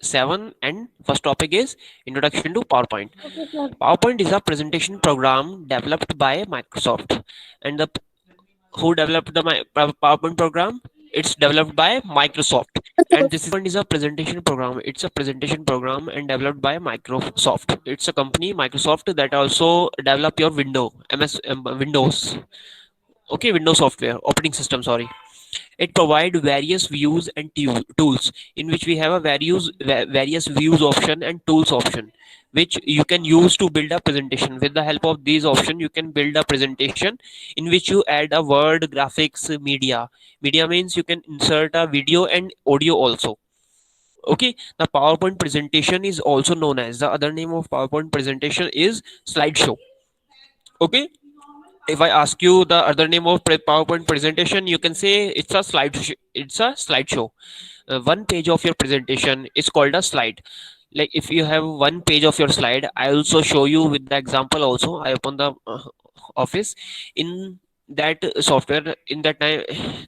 7, and first topic is Introduction to PowerPoint. Okay, sir. PowerPoint is a presentation program developed by Microsoft, and the who developed the PowerPoint program? It's developed by Microsoft, and this is a presentation program. It's a presentation program and developed by Microsoft. It's a company Microsoft that also develop your Windows. Okay, Windows software operating system. Sorry. It provides various views and tools in which we have a various views option and tools option, which you can use to build a presentation. With the help of these options, you can build a presentation in which you add a word, graphics, media means you can insert a video and audio also. Okay, the PowerPoint presentation is also known as, the other name of PowerPoint presentation is slideshow. Okay, if I ask you the other name of PowerPoint presentation, you can say it's a it's a slideshow. One page of your presentation is called a slide. Like if you have one page of your slide, I also show you with the example. Also, I open the Office in that software. In that time,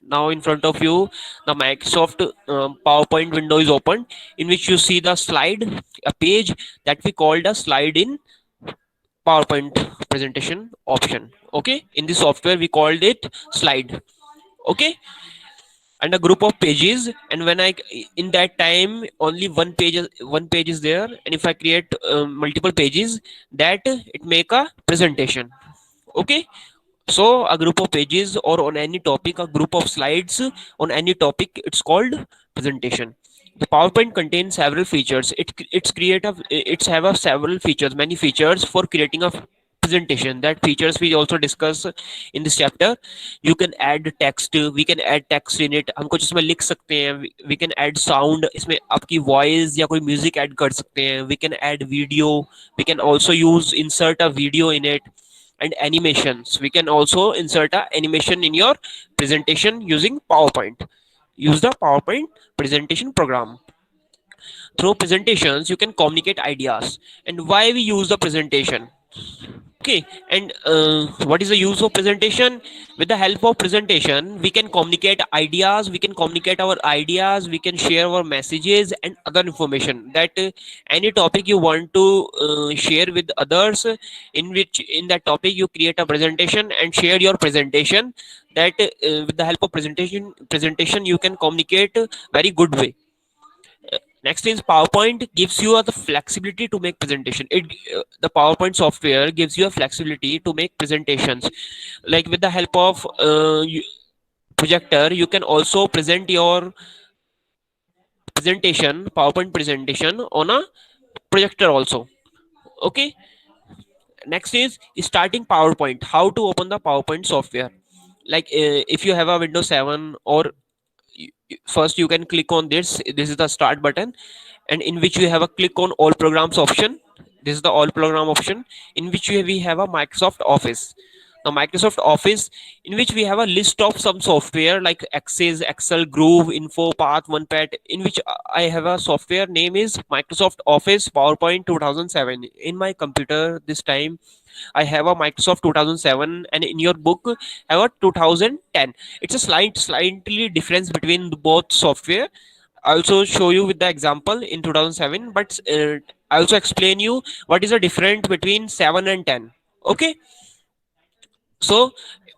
now in front of you, the Microsoft PowerPoint window is open, in which you see the slide, a page that we called a slide in PowerPoint presentation option. Okay, in this software we called it slide. Okay, and a group of pages, and when I in that time only one page is there, and if I create multiple pages, that it make a presentation. Okay, so a group of pages or on any topic, a group of slides on any topic, it's called presentation. The PowerPoint contains several features. It's have a several features, many features for creating a presentation. That features we also discuss in this chapter. You can add text, we can add text in it, हम कुछ इसमें लिख सकते हैं. We can add sound, इसमें आपकी voice या कोई music add कर सकते हैं. We can add video, we can also use insert a video in it. And animations, we can also insert a animation in your presentation using PowerPoint. Use the PowerPoint presentation program. Through presentations you can communicate ideas. And why we use the presentation? Okay, and what is the use of presentation? With the help of presentation, we can communicate ideas, we can communicate our ideas, we can share our messages and other information. That any topic you want to share with others, in which in that topic you create a presentation and share your presentation. That with the help of presentation you can communicate very good way. Next is PowerPoint gives you the flexibility to make presentation. The PowerPoint software gives you a flexibility to make presentations. Like with the help of projector, you can also present your presentation, PowerPoint presentation on a projector also. Okay. Next is starting PowerPoint. How to open the PowerPoint software? Like if you have a Windows 7 or first you can click on this is the start button, and in which you have a click on all programs option. This is the all program option, in which we have a Microsoft Office. Now Microsoft Office, in which we have a list of some software like Access, Excel, Groove, Info, Path, OnePad, in which I have a software name is Microsoft Office PowerPoint 2007 in my computer. This time I have a Microsoft 2007, and in your book I have a 2010. It's a slightly difference between both software. I also show you with the example in 2007, but I also explain you what is the difference between 7 and 10. Okay, so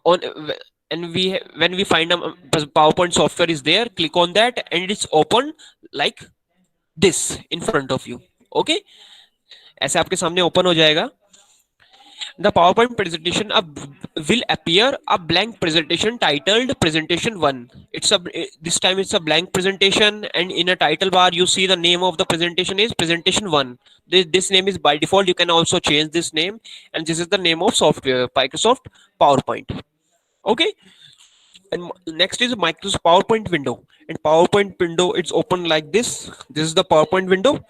on and when we find a PowerPoint software is there, click on that and it's open like this in front of you. Okay, ऐसे आपके सामने open हो जाएगा. The PowerPoint presentation will appear a blank presentation titled Presentation 1. This time it's a blank presentation, and in a title bar you see the name of the presentation is Presentation 1. This name is by default. You can also change this name, and this is the name of software, Microsoft PowerPoint. Okay. And next is Microsoft PowerPoint window. And PowerPoint window, it's open like this. This is the PowerPoint window.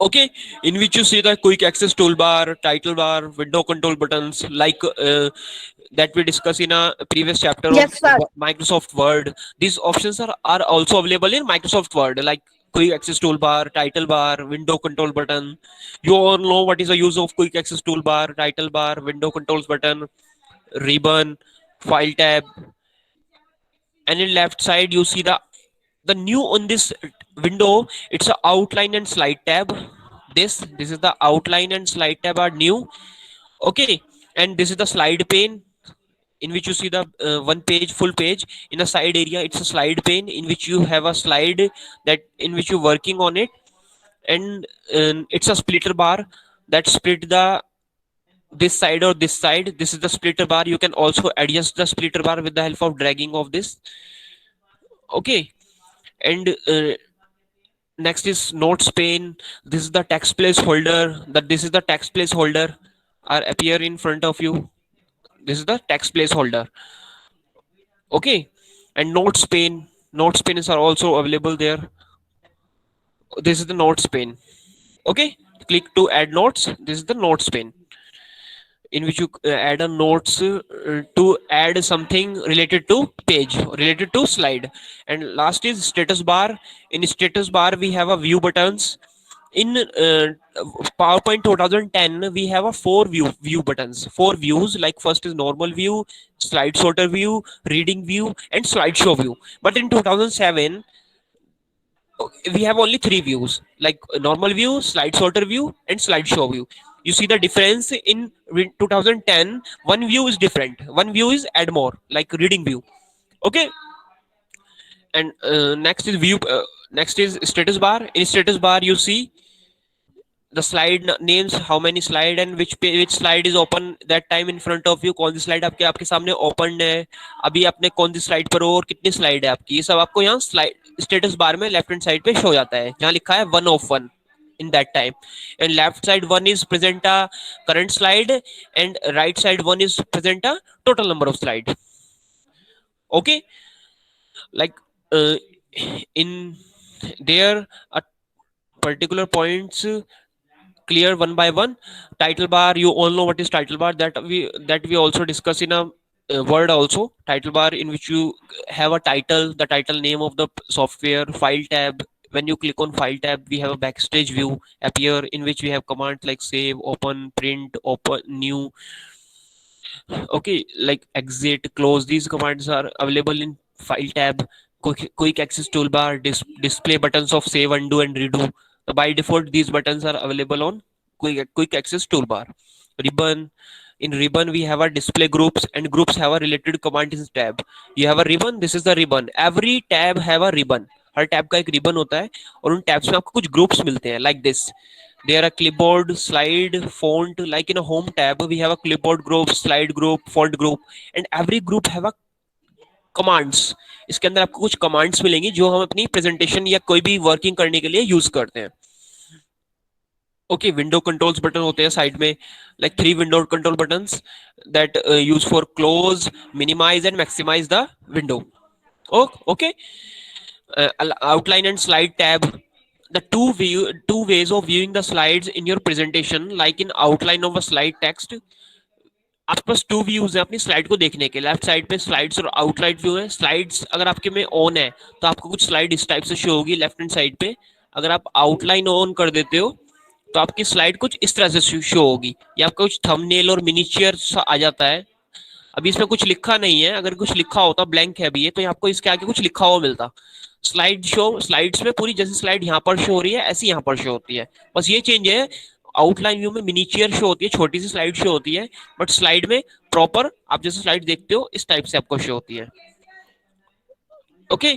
Okay, in which you see the quick access toolbar, title bar, window control buttons, like that we discussed in a previous chapter of Yes, sir. Microsoft Word. These options are also available in Microsoft Word, like quick access toolbar, title bar, window control button. You all know what is the use of quick access toolbar, title bar, window controls button, ribbon, file tab, and in left side you see the the new on this window, it's a outline and slide tab. This is the outline and slide tab are new. Okay, and this is the slide pane in which you see the one page, full page. In a side area, it's a slide pane in which you have a slide that in which you're working on it. And it's a splitter bar that split the this side or this side. This is the splitter bar. You can also adjust the splitter bar with the help of dragging of this. Okay, and next is notes pane. This is the text placeholder. That this is the text placeholder are appear in front of you. This is the text placeholder. Okay, and notes pane. Notes panes are also available there. This is the notes pane. Okay, click to add notes. This is the notes pane in which you add a notes to add something related to page, related to slide. And last is status bar. In status bar we have a view buttons. In PowerPoint 2010 we have a four view buttons, four views. Like first is normal view, slide sorter view, reading view, and slideshow view. But in 2007 we have only three views, like normal view, slide sorter view, and slideshow view. You see the difference in 2010. One view is different, one view is add more, like reading view. Okay, and next is view next is status bar. In status bar you see the slide names, how many slide and which slide is open that time in front of you. कौन सी slide आपके आपके सामने open है, अभी आपने कौन सी slide पर हो और कितनी slide है आपकी, ये सब आपको यहाँ slide status bar में left hand side पे show जाता है, जहाँ लिखा है 1 of 1 in that time. And left side one is present a current slide, and right side one is present a total number of slide. Okay, like in there a particular points clear one by one. Title bar, you all know what is title bar, that we also discuss in a word also. Title bar in which you have a title, the title name of the software. File tab, when you click on file tab we have a backstage view appear in which we have commands like save, open, print, open new. Okay, like exit, close, these commands are available in file tab. Quick access toolbar, display buttons of save, undo, and redo. So by default these buttons are available on quick access toolbar. Ribbon, in ribbon we have a display groups, and groups have a related command is tab. You have a ribbon, this is the ribbon. Every tab have a ribbon. Her tab का एक ribbon होता है और उन tabs में आपको कुछ groups मिलते हैं like this. There are clipboard, slide, font. Like in a home tab we have a clipboard group, slide group, font group, and every group have a commands. इसके अंदर आपको कुछ कमांड्स मिलेंगी जो हम अपनी प्रेजेंटेशन या कोई भी वर्किंग करने के लिए यूज करते हैं. ओके, विंडो कंट्रोल्स बटन होते हैं साइड में, like 3 window control buttons that use for close, minimise and maximise the window. Okay, outline and slide tab. The two ways of viewing the slides in your presentation, like in outline of a slide text. आपके पास to views है अपनी slide को देखने के. Left side पे slides और outline view है. Slides अगर आपके में ऑन है तो आपको कुछ स्लाइड इस टाइप से शो होगी लेफ्ट हैंड साइड पे. अगर आप आउटलाइन ऑन कर देते हो तो आपकी स्लाइड कुछ इस तरह से शो होगी, या आपका कुछ थंबनेल और मिनिएचर आ जाता है. अभी इसमें कुछ लिखा नहीं है, अगर कुछ लिखा होता, ब्लैंक है अभी ये, तो आपको इसके आगे कुछ लिखा हुआ मिलता. स्लाइड्स में पूरी जैसे स्लाइड यहाँ पर शो हो रही है ऐसी यहाँ पर शो होती है. बस ये चेंज है, आउटलाइन व्यू में मिनिएचर शो होती है, छोटी सी स्लाइड शो होती है, बट स्लाइड में प्रॉपर आप जैसे स्लाइड देखते हो इस टाइप से आपको शो होती है. Okay,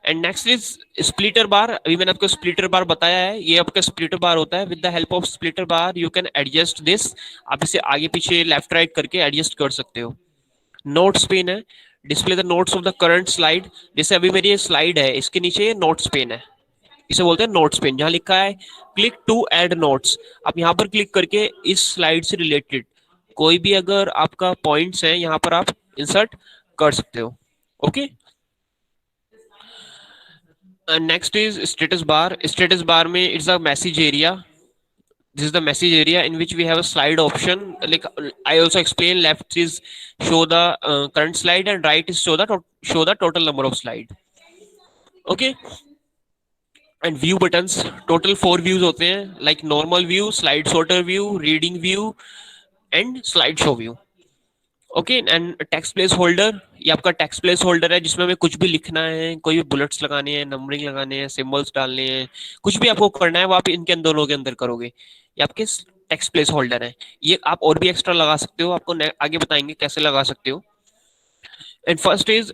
and next is splitter bar. अभी मैंने आपको स्प्लिटर बार बताया है, ये आपका स्प्लिटर बार होता है. With the help of splitter bar you can adjust this. आप इसे आगे पीछे लेफ्ट राइट करके एडजस्ट कर सकते हो. नोट्स पेन है, display the notes of the current slide. जैसे अभी मेरी ये स्लाइड है, इसके नीचे नोट्स पेन है, इसे बोलते हैं नोट्स पेन. जहां लिखा है क्लिक टू ऐड नोट्स, आप यहाँ पर क्लिक करके इस स्लाइड से रिलेटेड कोई भी अगर आपका पॉइंट्स है यहाँ पर आप इंसर्ट कर सकते हो. Okay, next is status bar. Status bar में it's a message area. This is the message area in which we have a slide option. Like I also explained, left is show the current slide and right is show the total number of slide. Okay, and view buttons, total 4 views होते हैं, like normal view, slide sorter view, reading view, and slideshow view. Okay and text place holder, ये आपका text place holder है जिसमें हमें कुछ भी लिखना है, कोई भी बुलेट्स लगाने हैं, नंबरिंग लगाने हैं, सिंबल्स डालने हैं, कुछ भी आपको करना है वो आप इनके दोनों के अंदर करोगे। ये आपके टेक्स्ट प्लेस होल्डर है। ये आप और भी एक्स्ट्रा लगा सकते हो, आपको आगे बताएंगे कैसे लगा सकते हो। And first is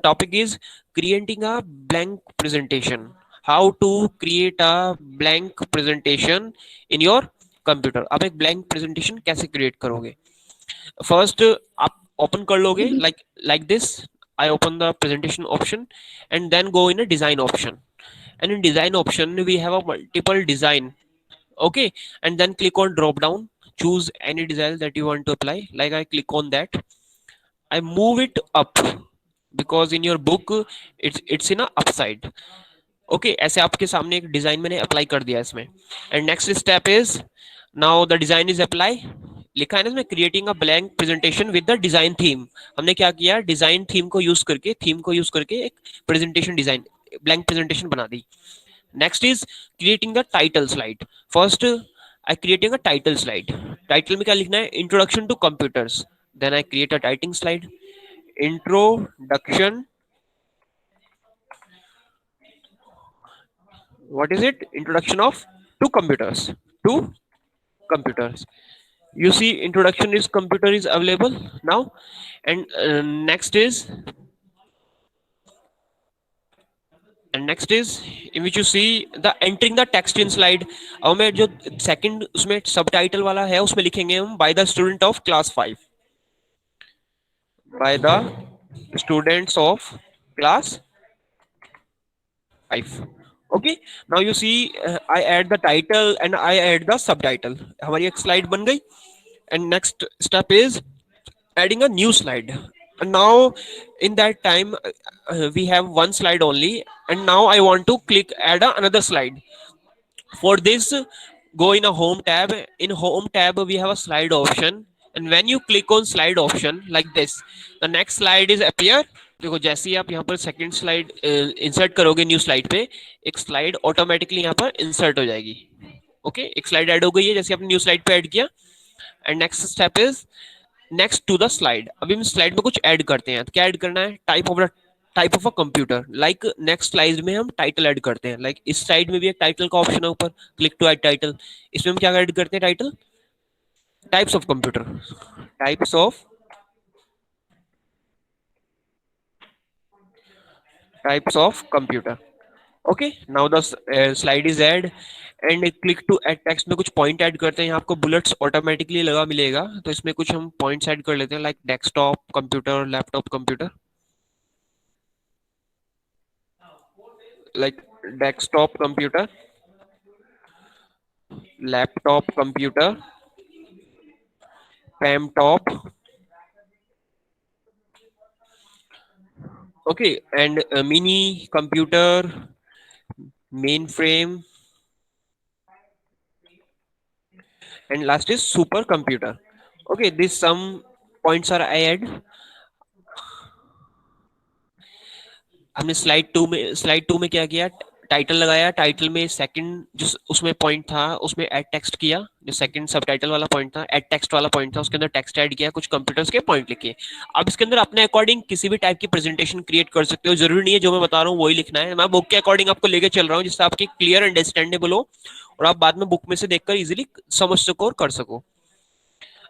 topic is creating a blank presentation. How to create a blank presentation in your computer. आप एक blank presentation कैसे create करोगे? First आप open कर लोगे like this. I open the presentation option and then go in a design option. And in design option we have a multiple design. Okay, and then click on drop down. Choose any design that you want to apply. Like I click on that. I move it up because in your book it's in a upside. Okay ऐसे आपके सामने एक design मैंने apply कर दिया इसमें। And next step is now the design is apply, लिखा है ना इसमें creating a blank presentation with the design theme. हमने क्या किया, डिजाइन थीम को यूज करके एक प्रेजेंटेशन डिजाइन ब्लैंक प्रेजेंटेशन बना दी। Next is creating the title slide. First I creating a title slide. Title में क्या लिखना है, introduction to computers. Then I create a titling slide, introduction, what is it, introduction of to computers, to computers. You see introduction is computer is available now. And next is in which you see the entering the text in slide। अब मैं जो second उसमें subtitle वाला है उसमें लिखेंगे हम by the student of class 5, by the students of class 5। okay, now you see I add the title and I add the subtitle। हमारी एक स्लाइड बन गई। and next step is adding a new slide। and now in that time we have one slide only, and now I want to click add another slide। for this go in a home tab, in home tab we have a slide option, and when you click on slide option like this, the next slide is appear। देखो जैसे ही आप यहाँ पर second slide insert करोगे new slide पे, एक slide automatically यहाँ पर इंसर्ट हो जाएगी। ओके एक स्लाइड ऐड हो गई है जैसे आपने न्यू स्लाइड पे ऐड किया। And next step is next to the slide. अभी हम स्लाइड में कुछ ऐड करते हैं, तो क्या ऐड करना है, type of a computer. Like next slide में हम टाइटल ऐड करते हैं, लाइक इस साइड में भी एक टाइटल का ऑप्शन है ऊपर, क्लिक टू ऐड टाइटल। इसमें हम क्या ऐड करते हैं, title types of computer, types of computer. Okay now the slide is add and click to add text में कुछ पॉइंट ऐड करते हैं। यहाँ आपको बुलेट्स ऑटोमेटिकली लगा मिलेगा, तो इसमें कुछ हम पॉइंट्स ऐड कर लेते हैं, like desktop computer, laptop computer, like desktop computer, laptop computer, पैम top. Okay and mini computer, main frame, and last is super computer। okay these some points are added। हमने स्लाइड 2 में क्या किया, title लगाया, title में second जो उसमें point था उसमें ऐड टेक्स्ट किया, जो सेकंड सब टाइटल वाला पॉइंट था, ऐड टेक्स्ट वाला पॉइंट था, उसके अंदर टेक्स्ट ऐड किया, कुछ कंप्यूटर्स के पॉइंट लिखे। अब इसके अंदर अपने अकॉर्डिंग किसी भी टाइप की प्रेजेंटेशन क्रिएट कर सकते हो, जरूरी नहीं है जो मैं बता रहा हूँ वही लिखना है। मैं बुक के अकॉर्डिंग आपको लेके चल रहा हूँ जिससे आपकी क्लियर अंडरस्टैंडेबल हो और आप बाद में बुक में से देखकर इजिली समझ सको और कर सको।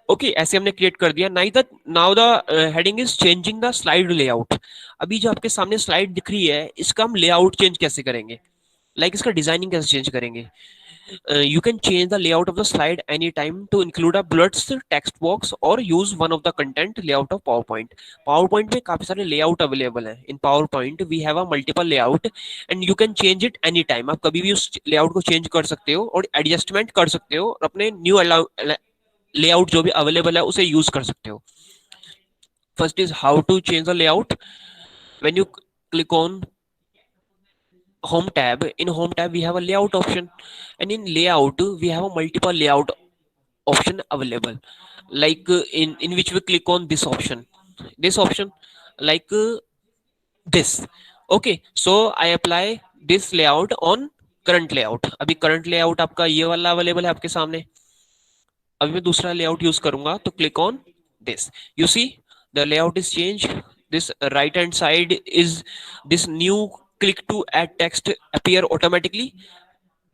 ओके ऐसे हमने क्रिएट कर दिया। Now the heading is changing the slide layout. अभी जो आपके सामने स्लाइड दिख रही है इसका हम लेआउट चेंज कैसे करेंगे, लाइक इसका डिजाइनिंग कैसे चेंज करेंगे। You can change the layout of the slide any time to include a bullets text box और use one of the content layout of PowerPoint. PowerPoint में काफी सारे layout available हैं। In PowerPoint we have a multiple layout and you can change it any time. आप कभी भी उस layout को चेंज कर सकते हो और एडजस्टमेंट कर सकते हो और अपने न्यू लेआउट जो भी अवेलेबल है उसे यूज कर सकते हो। First is how to change the layout. When you click on home tab, in home tab we have a layout option, and in layout we have a multiple layout option available, like in which we click on this option like this। okay so I apply this layout on current layout। अभी current layout आपका ये वाला available है आपके सामने। अभी मैं दूसरा लेआउट यूज करूंगा तो click on this, you see the layout is changed. This right hand side is this new click to add text appear automatically.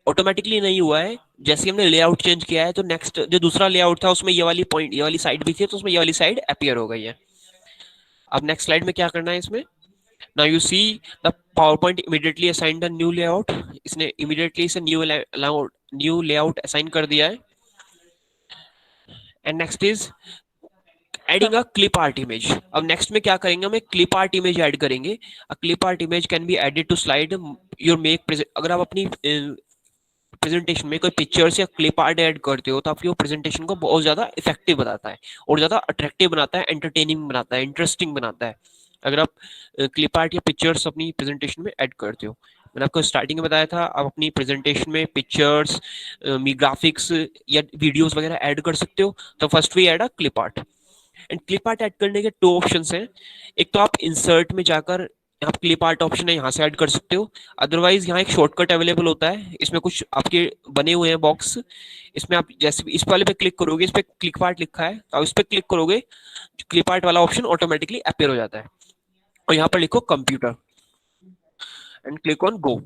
Automatically नहीं हुआ है, जैसे ही हमने लेआउट चेंज किया है तो नेक्स्ट जो दूसरा लेआउट था उसमें ये वाली पॉइंट, ये वाली साइड भी थी, तो उसमें ये वाली साइड अपीयर हो गई है। अब नेक्स्ट स्लाइड में क्या करना है इसमें, now you see the power point immediately assign the new layout, इसने इमीडिएटली इसे न्यू लेआउट असाइन कर दिया है। And next is adding a clip art image. अब नेक्स्ट में क्या करेंगे, हम एक क्लिप आर्ट इमेज ऐड करेंगे। A clip art image can be added to slide your make, अगर आप अपनी प्रेजेंटेशन में कोई पिक्चर्स या क्लिप आर्ट ऐड करते हो तो आपकी वो प्रेजेंटेशन को बहुत ज्यादा इफेक्टिव बनाता है और ज्यादा अट्रैक्टिव बनाता है, एंटरटेनिंग बनाता है, इंटरेस्टिंग बनाता है, अगर आप क्लिप आर्ट या पिक्चर्स अपनी प्रेजेंटेशन में ऐड करते हो। मैंने आपको स्टार्टिंग में बताया था, आप अपनी प्रेजेंटेशन में पिक्चर्स, ग्राफिक्स या वीडियोस वगैरह ऐड कर सकते हो। तो first we add a clip art. And clip art add करने के दो ऑप्शन हैं। एक तो आप इंसर्ट में जाकर आप क्लिप आर्ट ऑप्शन है यहाँ से ऐड कर सकते हो, अदरवाइज यहाँ एक शॉर्टकट अवेलेबल होता है, इसमें कुछ आपके बने हुए हैं बॉक्स, इसमें आप जैसे भी इस वाले पे क्लिक करोगे, इस पे क्लिप आर्ट लिखा है, तो इस पे क्लिक करोगे क्लिप आर्ट वाला ऑप्शन ऑटोमेटिकली अपेयर हो जाता है। और यहाँ पर लिखो computer and click on go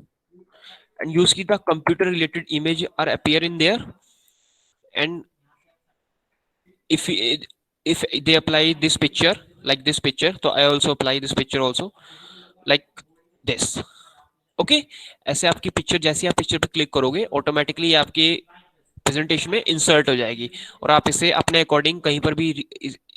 and you see the computer related image are appear in there. And if if they apply this picture like this picture, so I also apply this picture also like this। Okay ऐसे आपकी picture, जैसे आप picture पे click करोगे automatically आपके presentation में insert हो जाएगी और आप इसे अपने अकॉर्डिंग कहीं पर भी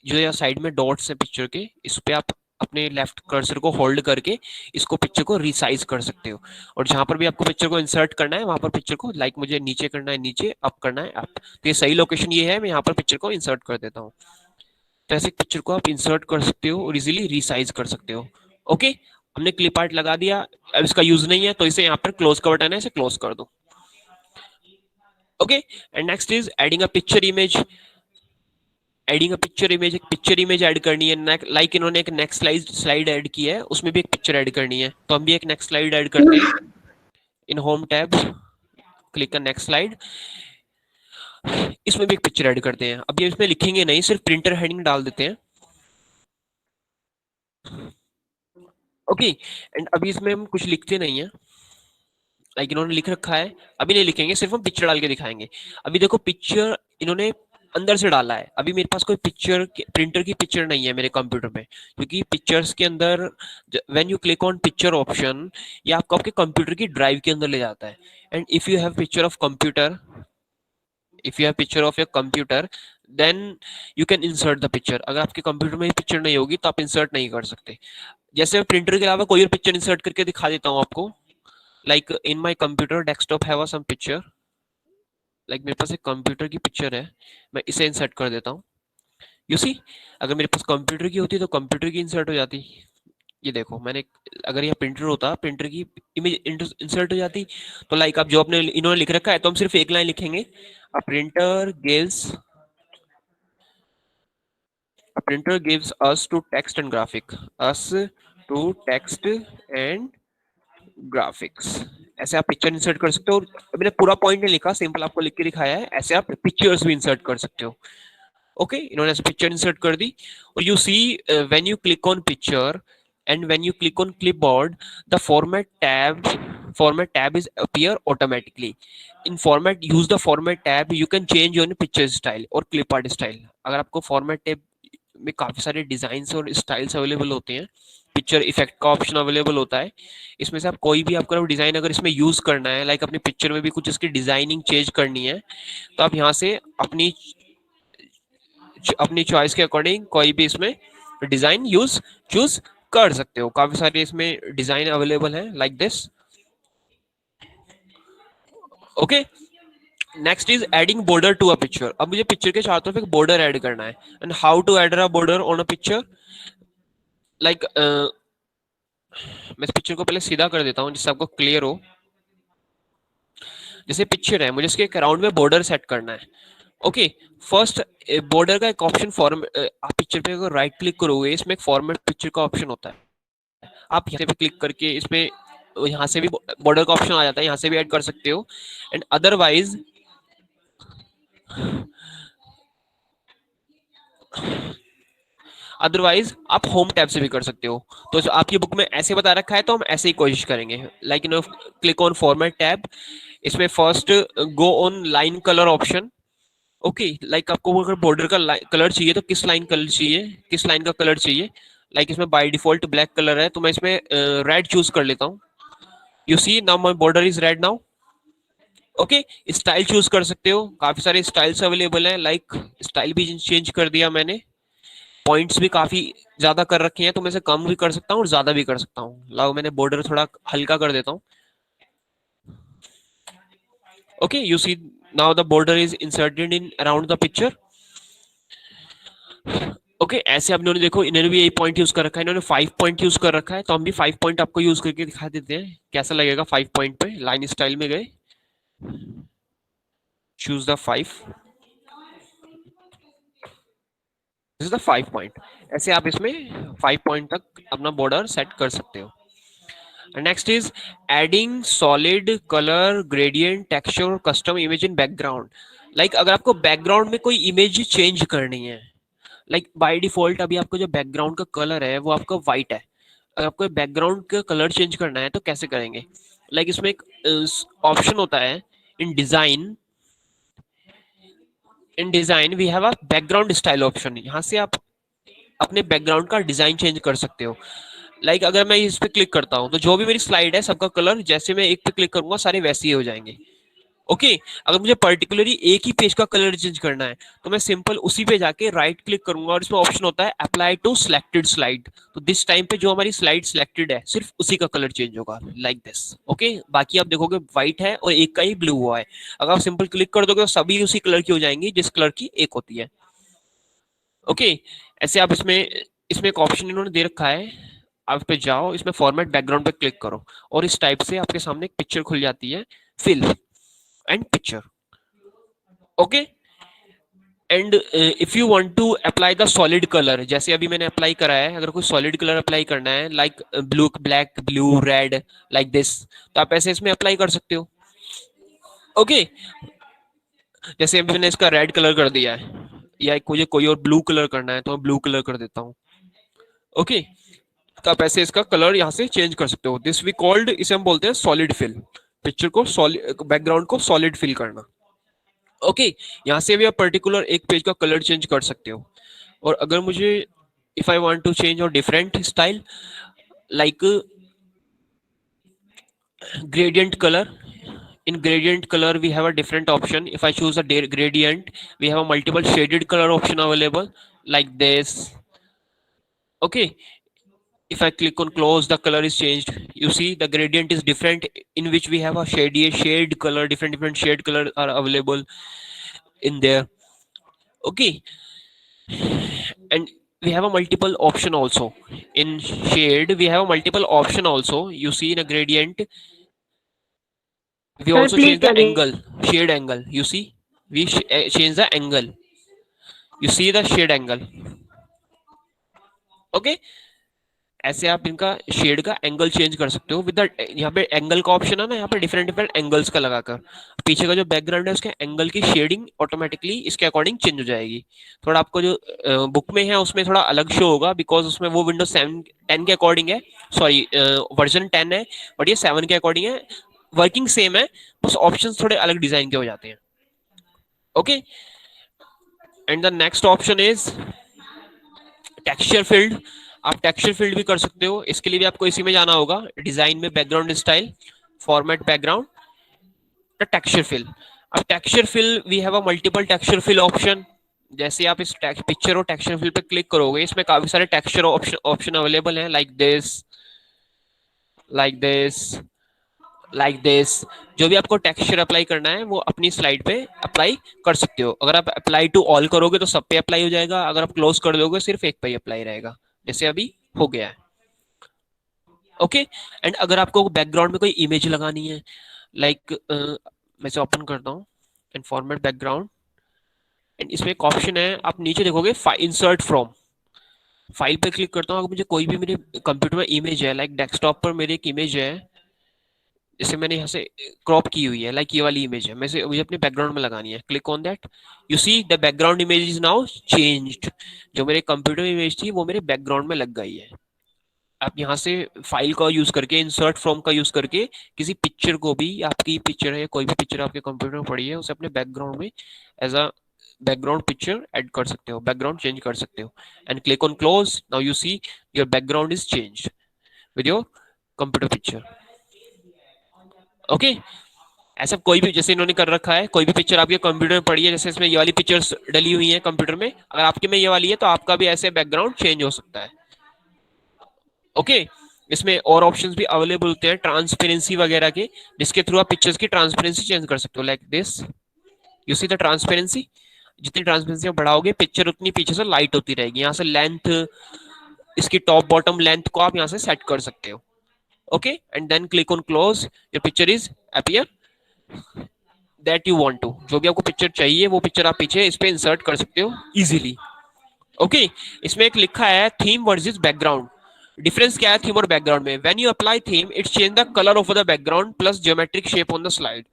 जो या साइड में डॉट्स है पिक्चर के, इस पे आप अपने लेफ्ट कर्सर को होल्ड करके इसको पिक्चर को रिसाइज कर सकते हो। और जहां पर भी आपको पिक्चर को इंसर्ट करना है वहां पर पिक्चर को लाइक मुझे नीचे करना है नीचे, अप करना है अप, तो ये सही लोकेशन ये है, मैं यहाँ पर पिक्चर को इंसर्ट कर देता हूँ। तो ऐसे पिक्चर को आप इंसर्ट कर सकते हो और इजीली रिसाइज कर सकते हो। ओके हमने क्लिप आर्ट लगा दिया, अब इसका यूज नहीं है तो इसे यहाँ पर क्लोज का बटन है, इसे क्लोज कर दो। Okay and next is adding a picture image. Adding a picture image, एक पिक्चर इमेज ऐड करनी है, लाइक इन्होंने एक नेक्स्ट स्लाइड ऐड की है, उसमें भी एक पिक्चर ऐड करनी है, तो हम भी एक नेक्स्ट स्लाइड ऐड करते हैं। इन होम टैब क्लिक कर नेक्स्ट स्लाइड, इसमें भी एक पिक्चर ऐड करते हैं। अब ये इसमें लिखेंगे नहीं, सिर्फ प्रिंटर हेडिंग डाल देते हैं। ओके एंड अभी इसमें हम कुछ लिखते नहीं है, लाइक इन्होंने लिख रखा है, अभी नहीं लिखेंगे, सिर्फ हम पिक्चर डाल के दिखाएंगे। अभी देखो पिक्चर इन्होंने अंदर से डाला है, अभी मेरे पास कोई पिक्चर प्रिंटर की पिक्चर नहीं है मेरे कंप्यूटर में, क्योंकि पिक्चर्स के अंदर when you click on picture option ये आपको आपके कंप्यूटर की ड्राइव के अंदर ले जाता है। And if you have picture of computer, if you have picture of your computer then you can insert the picture. अगर आपके कंप्यूटर में पिक्चर नहीं होगी तो आप इंसर्ट नहीं कर सकते। जैसे मैं प्रिंटर के अलावा कोई और पिक्चर इंसर्ट करके दिखा देता हूँ आपको, like in my computer desktop have a some picture, like मेरे पास एक कंप्यूटर की पिक्चर है, मैं इसे इंसर्ट कर देता हूँ। यू सी अगर मेरे पास कंप्यूटर की होती तो कंप्यूटर की इंसर्ट हो जाती, ये देखो मैंने, अगर यह प्रिंटर होता प्रिंटर की इमेज इंसर्ट हो जाती। तो लाइक आप जो अपने इन्होंने लिख रखा है तो हम सिर्फ एक लाइन लिखेंगे, a printer gives, a printer gives us to text and graphic, us to text and graphics. ऐसे आप पिक्चर इंसर्ट कर सकते हो। मैंने पूरा पॉइंट नहीं लिखा, सिंपल आपको लिख के दिखाया है, ऐसे आप पिक्चर्स भी इंसर्ट कर सकते हो। ओके इन्होंने ऐसे पिक्चर इंसर्ट कर दी और you see when you click on picture and when you click on clipboard the format tab is appear automatically in format, use the format tab, you can change your picture style और clip art style। अगर आपको format tab में काफी सारे design और styles available होते हैं, picture effect का ऑप्शन अवेलेबल होता है, इसमें से आप कोई भी आपका डिजाइन अगर इसमें यूज करना है, लाइक अपनी पिक्चर में भी कुछ इसकी डिजाइनिंग चेंज करनी है, तो आप यहाँ से अपनी चॉइस के अकॉर्डिंग कोई भी इसमें डिजाइन चूज कर सकते हो। काफी सारे इसमें डिजाइन अवेलेबल है like this. Okay next is adding border to a picture. अब मुझे पिक्चर के चारों तरफ एक बॉर्डर ऐड करना है, and how to add a border on a picture, like मैं इस पिक्चर को पहले सीधा कर देता हूँ जिससे आपको क्लियर हो। जैसे पिक्चर है, मुझे इसके एक राउंड में बॉर्डर सेट करना है। ओके फर्स्ट बॉर्डर का एक ऑप्शन फॉर्म, आप पिक्चर पे अगर राइट क्लिक करोगे इसमें एक फॉर्मेट पिक्चर का ऑप्शन होता है, आप यहाँ पे क्लिक करके इसमें यहाँ से भी बॉर्डर का ऑप्शन आ जाता है, यहाँ से भी ऐड कर सकते हो। एंड अदरवाइज अदरवाइज आप होम टैब से भी कर सकते हो। तो आपकी बुक में ऐसे बता रखा है तो हम ऐसे ही कोशिश करेंगे। Like you know, click on format tab, इसमें first go on line colour option. Okay, like आपको अगर बॉर्डर का कलर चाहिए तो किस लाइन कलर चाहिए, किस लाइन का कलर चाहिए। लाइक इसमें बाय डिफॉल्ट ब्लैक कलर है तो मैं इसमें रेड चूज कर लेता हूँ। You see now my border is red now. Okay, style choose कर सकते हो, काफी सारे स्टाइल्स अवेलेबल हैं। लाइक स्टाइल भी चेंज कर दिया मैंने, पॉइंट्स भी काफी ज्यादा कर रखे हैं तो मैं इसे कम भी कर सकता हूँ और ज्यादा भी कर सकता हूँ। लाओ मैंने बॉर्डर थोड़ा हल्का कर देता हूँ। Okay, you see now the border is inserted in around the picture. Okay, ऐसे आप इन्होंने देखो, इन्होंने भी यही पॉइंट यूज कर रखा है, इन्होंने 5 पॉइंट यूज कर रखा है, तो हम भी 5 पॉइंट आपको यूज करके दिखा देते हैं कैसा लगेगा। 5 पॉइंट पे लाइन स्टाइल में गए, choose the 5, this is the 5 point. ऐसे आप इसमें 5 पॉइंट तक अपना बॉर्डर सेट कर सकते हो। Next is adding solid colour gradient texture custom image in background. Like अगर आपको बैकग्राउंड में कोई इमेज चेंज करनी है, लाइक बाय डिफॉल्ट अभी आपको जो बैकग्राउंड का कलर है वो आपका व्हाइट है। अगर आपको बैकग्राउंड का कलर चेंज करना है तो कैसे करेंगे। लाइक इसमें एक ऑप्शन होता है in design, in design we have a background style option. यहाँ से आप अपने बैकग्राउंड का डिजाइन चेंज कर सकते हो। लाइक अगर मैं इस पे क्लिक करता हूँ तो जो भी मेरी स्लाइड है सबका कलर जैसे मैं एक पे क्लिक करूंगा सारे वैसे ही हो जाएंगे। ओके, अगर मुझे पर्टिकुलरली एक ही पेज का कलर चेंज करना है तो मैं सिंपल उसी पे जाके राइट क्लिक करूंगा और इसमें ऑप्शन होता है अप्लाई टू सिलेक्टेड स्लाइड। तो दिस टाइम पे जो हमारी स्लाइड सिलेक्टेड है सिर्फ उसी का कलर चेंज होगा, लाइक दिस। ओके, बाकी आप देखोगे व्हाइट है और एक का ही ब्लू हुआ है। अगर आप सिंपल क्लिक कर दोगे तो सभी उसी कलर की हो जाएंगी जिस कलर की एक होती है। ओके, ऐसे आप इसमें इसमें एक ऑप्शन इन्होंने दे रखा है, आप पे जाओ, इसमें फॉर्मेट बैकग्राउंड पे क्लिक करो और इस टाइप से आपके सामने एक पिक्चर खुल जाती है, fill and picture. Okay, and if you want to apply the solid colour, जैसे अभी मैंने अप्लाई करा है, अगर कोई सॉलिड कलर अप्लाई करना है like blue, black, blue, red, like this, तो आप ऐसे इसमें अप्लाई कर सकते हो। ओके, जैसे अभी मैंने इसका रेड कलर कर दिया है, या मुझे कोई और ब्लू कलर करना है तो मैं ब्लू कलर कर देता हूँ। ओके, तो आप ऐसे इसका कलर यहाँ से चेंज कर सकते हो। दिस वी कॉल्ड, इसे हम बोलते हैं सॉलिड फिल। पिक्चर को सॉलिड, बैकग्राउंड को सॉलिड फिल करना। ओके, यहाँ से भी आप पर्टिकुलर एक पेज का कलर चेंज कर सकते हो। और अगर मुझे, if I want to change और different style like gradient color, in gradient color we have a different option. If I choose a gradient, we have a multiple shaded color option available, like this. Okay, if I click on close, the color is changed. You see the gradient is different, in which we have a shade color, different shade color are available in there. Okay, and we have a multiple option also in shade. We have a multiple option also. You see in a gradient we sir also please change the again. angle, shade angle. You see, we change the angle. You see the shade angle. Okay, ऐसे आप इनका shade का angle change कर सकते हो with the, यहाँ पे angle का ऑप्शन है ना, यहाँ पे डिफरेंट डिफरेंट एंगल्स का लगाकर पीछे का जो बैकग्राउंड है उसके एंगल की शेडिंग ऑटोमेटिकली इसके अकॉर्डिंग चेंज हो जाएगी। थोड़ा आपको जो बुक में है उसमें थोड़ा अलग शो होगा, बिकॉज उसमें वो विंडोज 7 10 के अकॉर्डिंग है, सॉरी वर्जन 10 है, बट ये 7 के अकॉर्डिंग है। वर्किंग सेम है, बस ऑप्शन थोड़े अलग डिजाइन के हो जाते हैं। Okay, and the next option is texture field. आप टेक्सचर फील्ड भी कर सकते हो, इसके लिए भी आपको इसी में जाना होगा, डिजाइन में background style, format background, the texture fill. अब texture fill we have a multiple texture fill option. जैसे आप इस पिक्चर और टेक्सचर फिल पे क्लिक करोगे, इसमें काफी सारे टेक्सचर ऑप्शन ऑप्शन अवेलेबल हैं, like this, like this, like this. जो भी आपको टेक्सचर अप्लाई करना है वो अपनी स्लाइड पे अप्लाई कर सकते हो। अगर आप अप्लाई टू ऑल करोगे तो सब पे अप्लाई हो जाएगा, अगर आप क्लोज कर दोगे सिर्फ एक पे ही अप्लाई रहेगा, जैसे अभी हो गया है। ओके, एंड अगर आपको बैकग्राउंड में कोई इमेज लगानी है, लाइक मैं इसे ओपन करता हूँ, एंड फॉर्मेट बैकग्राउंड, एंड इसमें एक ऑप्शन है, आप नीचे देखोगे इंसर्ट फ्रॉम, फाइल पे क्लिक करता हूँ। अगर मुझे कोई भी मेरे कंप्यूटर में इमेज है, लाइक डेस्कटॉप पर मेरी एक इमेज है, जैसे मैंने यहाँ से क्रॉप की हुई है, लाइक ये वाली इमेज है, मुझे अपने बैकग्राउंड में लगानी है। Click on that, you see the background image is now changed. जो मेरे कंप्यूटर इमेज थी वो मेरे बैकग्राउंड में लग गई है। आप यहाँ से फाइल का यूज करके, इंसर्ट फ्रॉम का यूज करके किसी पिक्चर को भी, आपकी पिक्चर है, कोई भी पिक्चर आपके कंप्यूटर में पड़ी है, उसे अपने बैकग्राउंड में as a background picture add कर सकते हो, बैकग्राउंड चेंज कर सकते हो। And click on close, now you see your background is changed with your computer picture. Okay, ऐसा कोई भी, जैसे इन्होंने कर रखा है, कोई भी पिक्चर आपके कंप्यूटर में पड़ी है, जैसे इसमें ये वाली पिक्चर्स डली हुई है कंप्यूटर में, अगर आपके में ये वाली है तो आपका भी ऐसे बैकग्राउंड चेंज हो सकता है। ओके, इसमें और ऑप्शंस भी अवेलेबल होते हैं ट्रांसपेरेंसी वगैरह के, जिसके थ्रू आप पिक्चर्स की ट्रांसपेरेंसी चेंज कर सकते हो, like this you see the transparency. जितनी ट्रांसपेरेंसी आप बढ़ाओगे पिक्चर उतनी पीछे से लाइट होती रहेगी। यहाँ से लेंथ, इसकी टॉप बॉटम लेंथ को आप यहाँ से सेट कर सकते हो। Okay, and then click on close, your picture is appear that you want to. जो भी आपको पिक्चर चाहिए वो पिक्चर आप पीछे इस पे इंसर्ट कर सकते हो इजीली। ओके, इसमें एक लिखा है थीम वर्सेस बैकग्राउंड। डिफरेंस क्या है थीम और बैकग्राउंड में? When you apply theme it change the colour of the background plus geometric shape on the slide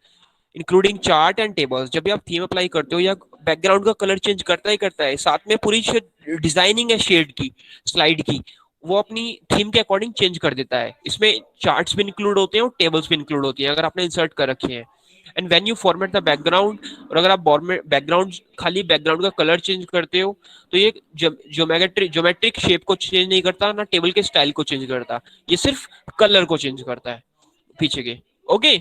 including chart and tables. जब भी आप थीम अप्लाई करते हो या बैकग्राउंड का कलर चेंज करता ही करता है, साथ में पूरी डिजाइनिंग है शेड की, स्लाइड की, वो अपनी थीम के अकॉर्डिंग चेंज कर देता है। इसमें चार्ट्स भी इंक्लूड होते हैं और टेबल्स भी इंक्लूड होती हैं अगर आपने इंसर्ट कर रखे हैं। And when you format the background, और अगर आप बैकग्राउंड, खाली बैकग्राउंड का कलर चेंज करते हो, तो ये ज्योमेट्रिक शेप को चेंज नहीं करता, ना टेबल के स्टाइल को चेंज करता, ये सिर्फ कलर को चेंज करता है पीछे के। Okay,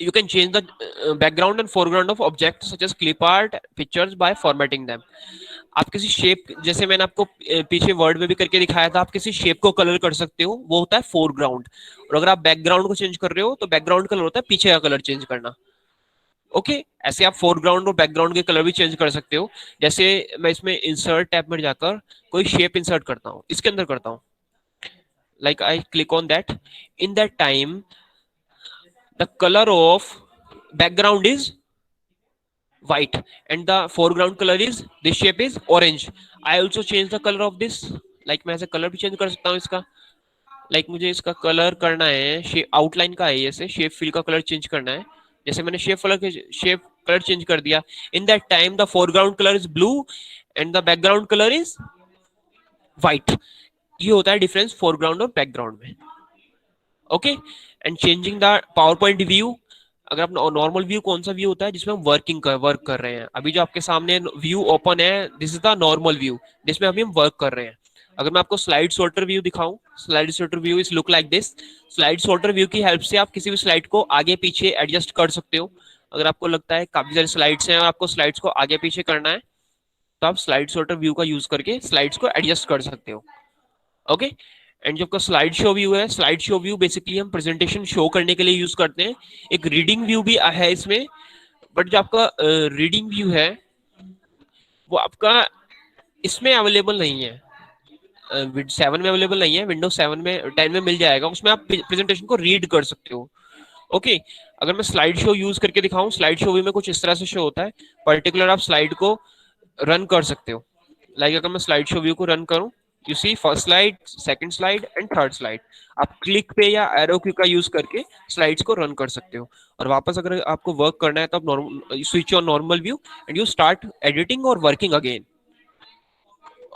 you can change the background and foreground of objects such as clip art pictures by formatting them। आप किसी शेप, जैसे मैंने आपको पीछे वर्ड में भी करके दिखाया था, आप किसी शेप को कलर कर सकते हो, वो होता है फोरग्राउंड। और अगर आप बैकग्राउंड को चेंज कर रहे हो तो बैकग्राउंड कलर होता है पीछे का कलर चेंज करना। ओके, ऐसे आप फोरग्राउंड और बैकग्राउंड के कलर भी चेंज कर सकते हो। जैसे मैं इसमें इंसर्ट टैब में जाकर कोई शेप इंसर्ट करता हूँ, इसके अंदर करता हूँ, like I click on that, in that time the color of background is white and the foreground color is, this shape is orange। I also change the color of this, like मैं ऐसे colour भी change कर सकता हूँ इसका। Like मुझे इसका colour करना है, आउटलाइन का है, ऐसे शेप फिल का कलर चेंज करना है। जैसे मैंने शेप कलर चेंज कर दिया, in that time the foreground colour is blue and the background colour is white. ये होता है डिफरेंस फोरग्राउंड और बैकग्राउंड में। Okay, and changing the power point view. अगर आप नॉर्मल व्यू, कौन सा व्यू होता है जिसमें हम वर्क कर रहे हैं, अभी जो आपके सामने व्यू ओपन है, this is the normal view जिसमें अभी हम वर्क कर रहे हैं। अगर मैं आपको स्लाइड सॉर्टर व्यू दिखाऊं, slide sorter view is look like this. Slide sorter view की हेल्प से आप किसी भी स्लाइड को आगे पीछे एडजस्ट कर सकते हो। अगर आपको लगता है काफी सारी स्लाइड्स हैं और आपको स्लाइड्स को आगे पीछे करना है, तो आप स्लाइड सॉर्टर व्यू का यूज करके स्लाइड्स को एडजस्ट कर सकते हो। ओके, एंड जो आपका स्लाइड शो व्यू है, स्लाइड शो व्यू बेसिकली हम प्रेजेंटेशन शो करने के लिए यूज करते हैं। एक रीडिंग व्यू भी है इसमें, बट जो आपका रीडिंग व्यू है वो आपका इसमें अवेलेबल नहीं है, 7 में अवेलेबल नहीं है, विंडोज 7 में, 10 में मिल जाएगा, उसमें आप प्रेजेंटेशन को रीड कर सकते हो। ओके, अगर मैं स्लाइड शो यूज करके दिखाऊं, स्लाइड शो व्यू में कुछ इस तरह से शो होता है। पर्टिकुलर आप स्लाइड को रन कर सकते हो, लाइक अगर मैं स्लाइड शो व्यू को रन करूं, you see first slide, second slide and third slide. आप क्लिक पे या एरो की का यूज करके स्लाइड्स को रन कर सकते हो। और वापस अगर आपको वर्क करना है तो आप normal switch on normal view and you start editing और वर्किंग अगेन।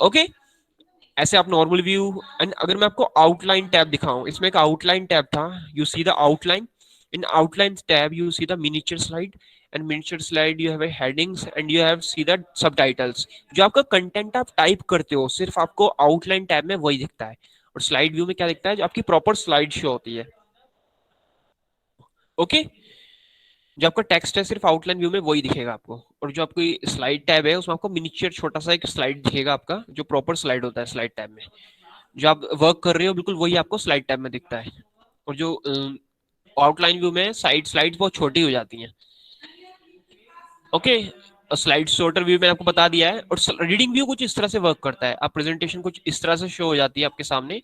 ओके, ऐसे आप नॉर्मल व्यू। एंड अगर मैं आपको आउटलाइन टैब दिखाऊं, इसमें एक आउटलाइन टैब था, you see the outline. In outline tab you see the miniature slide, and miniature slide you have a headings and you have see the subtitles। जो आपका content आप टाइप करते हो सिर्फ आपको आउटलाइन टैब में वही दिखता है, और स्लाइड व्यू में क्या दिखता है, जो आपकी प्रॉपर स्लाइड शो होती है। ओके, जो आपका टेक्स्ट है सिर्फ आउटलाइन व्यू में वही दिखेगा आपको, और जो आपकी स्लाइड टैब है उसमें आपको मिनिएचर छोटा सा एक स्लाइड दिखेगा आपका, जो प्रॉपर स्लाइड होता है स्लाइड टैब में। जो आप वर्क कर रहे हो बिल्कुल वही आपको स्लाइड टैब में दिखता है। और जो आउटलाइन व्यू में स्लाइड्स बहुत छोटी हो जाती हैं। ओके, स्लाइड सॉर्टर व्यू मैंने आपको बता दिया है। और रीडिंग व्यू कुछ इस तरह से वर्क करता है, आप प्रेजेंटेशन कुछ इस तरह से शो हो जाती है आपके सामने,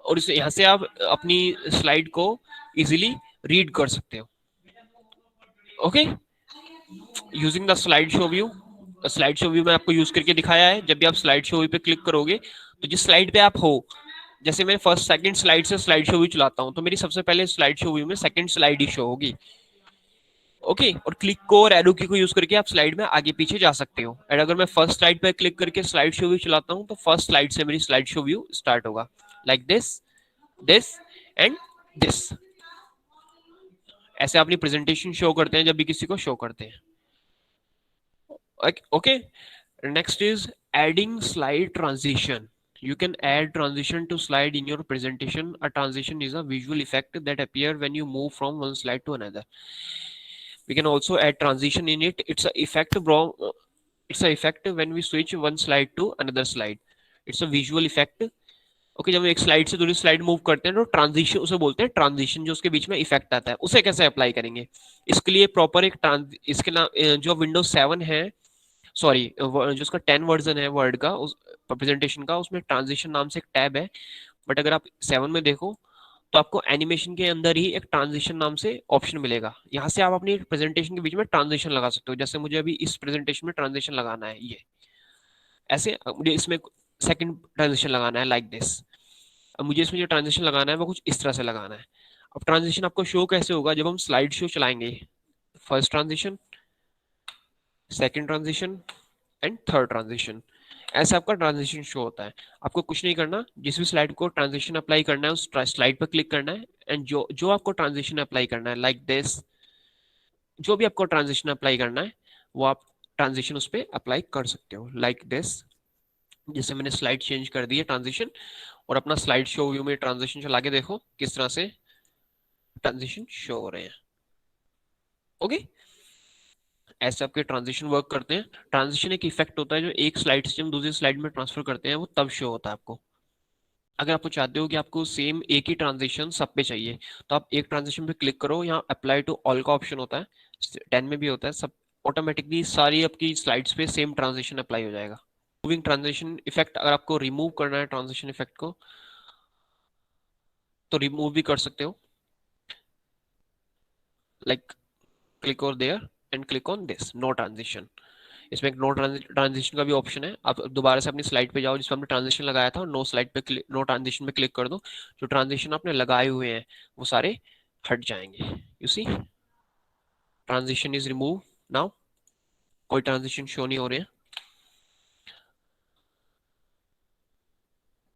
और इसे यहाँ से आप अपनी स्लाइड को इजीली रीड कर सकते हो। Okay, using the slide show view. Slide show view में आपको यूज करके दिखाया है। जब भी आप स्लाइड शो व्यू पे क्लिक करोगे तो जिस स्लाइड पे आप हो जैसे मैं फर्स्ट सेकंड स्लाइड से स्लाइड शो व्यू चलाता हूँ तो मेरी सबसे पहले स्लाइड शो व्यू में सेकंड स्लाइड ही शो होगी। ओके, और क्लिक को और एरो की को यूज करके आप स्लाइड में आगे पीछे जा सकते हो। एंड अगर मैं फर्स्ट स्लाइड पे क्लिक करके स्लाइड शो व्यू चलाता हूँ तो फर्स्ट स्लाइड से मेरी स्लाइड शो व्यू स्टार्ट होगा, लाइक दिस एंड दिस। ऐसे अपनी प्रेजेंटेशन शो करते हैं जब भी किसी को शो करते हैं। Okay, next is adding slide transition. You can add transition to slide in your presentation. A transition is a visual effect that appear when you move from one slide to another. We can also add transition in it. It's a effect bro. It's a effect when we switch one slide to another slide. It's a visual effect. Okay, जब हम एक slide से दूसरी slide move करते हैं तो transition उसे बोलते हैं। ट्रांजिशन जो उसके बीच में इफेक्ट आता है उसे कैसे अप्लाई करेंगे, इसके लिए प्रॉपर एक इसके नाम जो विंडोज 7 है, सॉरी जो उसका 10 वर्जन है वर्ड का, उस प्रेजेंटेशन का, उसमें ट्रांजिशन नाम से एक टैब है। बट अगर आप 7 में देखो तो आपको एनिमेशन के अंदर ही एक ट्रांजिशन नाम से ऑप्शन मिलेगा। यहाँ से आप अपनी प्रेजेंटेशन के बीच में ट्रांजिशन लगा सकते हो। जैसे मुझे अभी इस प्रेजेंटेशन में ट्रांजिशन लगाना है, ये ऐसे मुझे इसमें सेकंड ट्रांजिशन लगाना है लाइक दिस। अब मुझे इसमें जो ट्रांजिशन लगाना है वो कुछ इस तरह से लगाना है। अब ट्रांजिशन आपको शो कैसे होगा, जब हम स्लाइड शो चलाएंगे, first transition, second transition and third transition, ऐसा आपका ट्रांजिशन शो होता है। आपको कुछ नहीं करना, जिस भी स्लाइड को ट्रांजिशन अप्लाई करना है उस स्लाइड पर क्लिक करना है एंड जो जो आपको ट्रांजिशन अप्लाई करना है लाइक दिस, जो भी आपको ट्रांजिशन अप्लाई करना है वो आप ट्रांजिशन उस पर अप्लाई कर सकते हो लाइक दिस। जैसे मैंने स्लाइड चेंज कर दी है ट्रांजिशन, और अपना स्लाइड शो व्यू में ट्रांजिशन चला के देखो किस तरह से ट्रांजिशन शो हो रहे हैं। ओके, ऐसे आपके ट्रांजिशन वर्क करते हैं। ट्रांजिशन एक इफेक्ट होता है जो एक स्लाइड से हम दूसरी स्लाइड में ट्रांसफर करते हैं, वो तब शो होता है आपको। अगर आपको चाहते हो कि आपको सेम एक ही ट्रांजिशन सब पे चाहिए तो आप एक ट्रांजिशन पे क्लिक करो, यहाँ अप्लाई टू ऑल का ऑप्शन होता है, 10 में भी होता है, सब ऑटोमेटिकली सारी आपकी स्लाइड्स पे सेम ट्रांजिशन अप्लाई हो जाएगा। मूविंग ट्रांजिशन इफेक्ट, अगर आपको रिमूव करना है ट्रांजिशन इफेक्ट को तो रिमूव भी कर सकते हो, like click over there and click on this no transition. इसमें एक नो ट्रांजिशन का भी ऑप्शन है। आप दोबारा से अपनी स्लाइड पे जाओ जिसमें हमने ट्रांजिशन लगाया था, नो स्लाइड पे नो ट्रांजिशन पे क्लिक कर दो, जो ट्रांजिशन आपने लगाए हुए हैं वो सारे हट जाएंगे। You see, transition is remove now, कोई ट्रांजिशन शो नहीं हो रहे हैं।